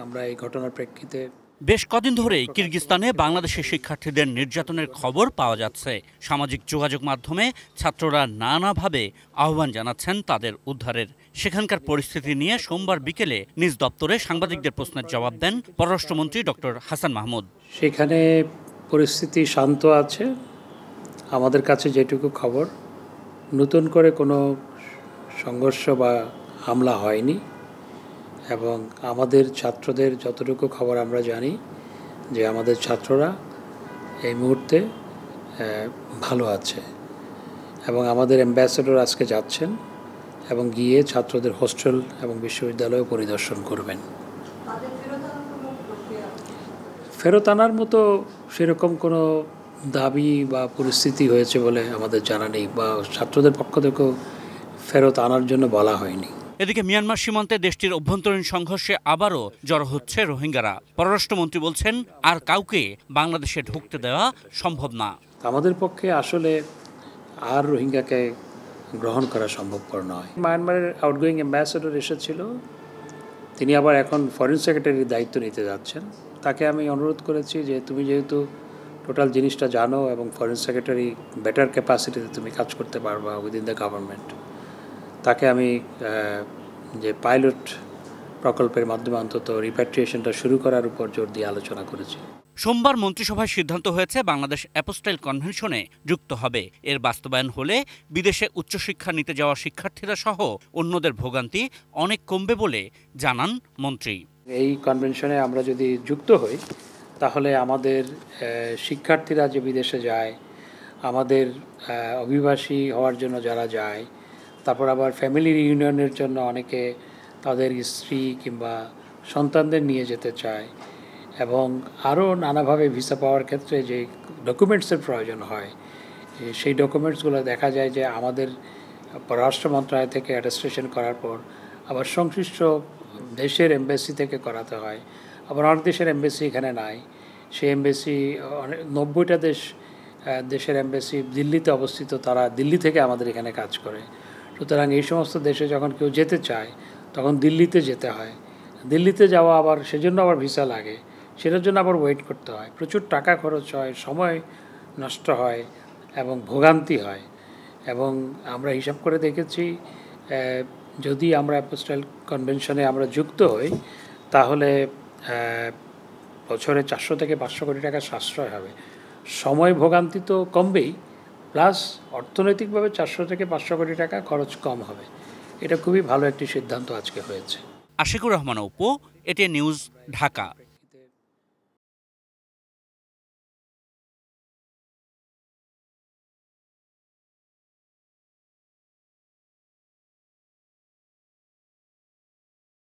আমরা এই ঘটনার প্রেক্ষিতে বেশ কদিন ধরেই কিরগিজস্তানে বাংলাদেশের শিক্ষার্থীদের নির্যাতনের খবর পাওয়া যাচ্ছে। সামাজিক যোগাযোগ মাধ্যমে ছাত্ররা নানাভাবে আহ্বান জানাচ্ছেন তাদের উদ্ধারের। সেখানকার পরিস্থিতি নিয়ে সোমবার বিকেলে নিজ দপ্তরে সাংবাদিকদের প্রশ্নের জবাব দেন পররাষ্ট্রমন্ত্রী ডক্টর হাসান মাহমুদ। সেখানে পরিস্থিতি শান্ত আছে। আমাদের কাছে যেটুকু খবর, নতুন করে কোনো সংঘর্ষ বা হামলা হয়নি এবং আমাদের ছাত্রদের যতটুকু খবর আমরা জানি যে আমাদের ছাত্ররা এই মুহূর্তে ভালো আছে এবং আমাদের অ্যাম্বাসেডর আজকে যাচ্ছেন এবং গিয়ে ছাত্রদের হোস্টেল এবং বিশ্ববিদ্যালয় পরিদর্শন করবেন। ফেরত আনার মতো সেরকম কোনো দাবি বা পরিস্থিতি হয়েছে বলে আমাদের জানা নেই, বা ছাত্রদের পক্ষ থেকেও ফেরত আনার জন্য বলা হয়নি। এদিকে মিয়ানমার সীমান্তে দেশটির অভ্যন্তরীণ সংঘর্ষে আবারও জড়ো হচ্ছে রোহিঙ্গারা। পররাষ্ট্রমন্ত্রী বলছেন, আর কাউকে বাংলাদেশে ঢুকতে দেওয়া সম্ভব না। আমাদের পক্ষে আসলে আর রোহিঙ্গাকে গ্রহণ করা সম্ভবপর নয়। মায়ানমারের আউটগোয়িং অ্যাম্বাসেডর এসেছিল, তিনি আবার এখন ফরেন সেক্রেটারির দায়িত্ব নিতে যাচ্ছেন। তাকে আমি অনুরোধ করেছি যে তুমি যেহেতু টোটাল জিনিসটা জানো এবং ফরেন সেক্রেটারি বেটার ক্যাপাসিটিতে তুমি কাজ করতে পারবা উইদিন দ্য গভর্নমেন্ট, তাকে আমি যে পাইলট প্রকল্পের মাধ্যমে অন্তত রিপ্যাট্রিয়েশনটা শুরু করার উপর জোর দিয়ে আলোচনা করেছি। সোমবার মন্ত্রিসভায় সিদ্ধান্ত হয়েছে বাংলাদেশ অ্যাপোস্টাইল কনভেনশনে যুক্ত হবে। এর বাস্তবায়ন হলে বিদেশে উচ্চশিক্ষা নিতে যাওয়া শিক্ষার্থীরা সহ অন্যদের ভোগান্তি অনেক কমবে বলে জানান মন্ত্রী। এই কনভেনশনে আমরা যদি যুক্ত হই তাহলে আমাদের শিক্ষার্থীরা যে বিদেশে যায়, আমাদের অভিবাসী হওয়ার জন্য যারা যায়, তারপর আবার ফ্যামিলি রিউনিয়নের জন্য অনেকে তাদের স্ত্রী কিংবা সন্তানদের নিয়ে যেতে চায় এবং আরও নানাভাবে ভিসা পাওয়ার ক্ষেত্রে যে ডকুমেন্টসের প্রয়োজন হয়, সেই ডকুমেন্টসগুলো দেখা যায় যে আমাদের পররাষ্ট্র মন্ত্রণালয় থেকে অ্যাটেস্টেশন করার পর আবার সংশ্লিষ্ট দেশের এমবেসি থেকে করাতে হয়। আবার অনেক দেশের এমবেসি এখানে নাই, সেই এমবেসি 90টা দেশের এমবেসি দিল্লিতে অবস্থিত, তারা দিল্লি থেকে আমাদের এখানে কাজ করে। সুতরাং এই সমস্ত দেশে যখন কেউ যেতে চায় তখন দিল্লিতে যেতে হয়। দিল্লিতে যাওয়া আবার সেজন্য আবার ভিসা লাগে, সেটার জন্য আবার ওয়েট করতে হয়, প্রচুর টাকা খরচ হয়, সময় নষ্ট হয় এবং ভোগান্তি হয়। এবং আমরা হিসাব করে দেখেছি যদি আমরা অ্যাপোস্টাইল কনভেনশনে আমরা যুক্ত হই তাহলে বছরে 400 থেকে 500 কোটি টাকা সাশ্রয় হবে। সময় ভোগান্তি তো কমবেই, প্লাস অর্থনৈতিকভাবে 400 থেকে 500 কোটি টাকা খরচ কম হবে। এটা খুবই ভালো একটি সিদ্ধান্ত আজকে হয়েছে। Ashikur Rahman Apu, ATN news, Dhaka.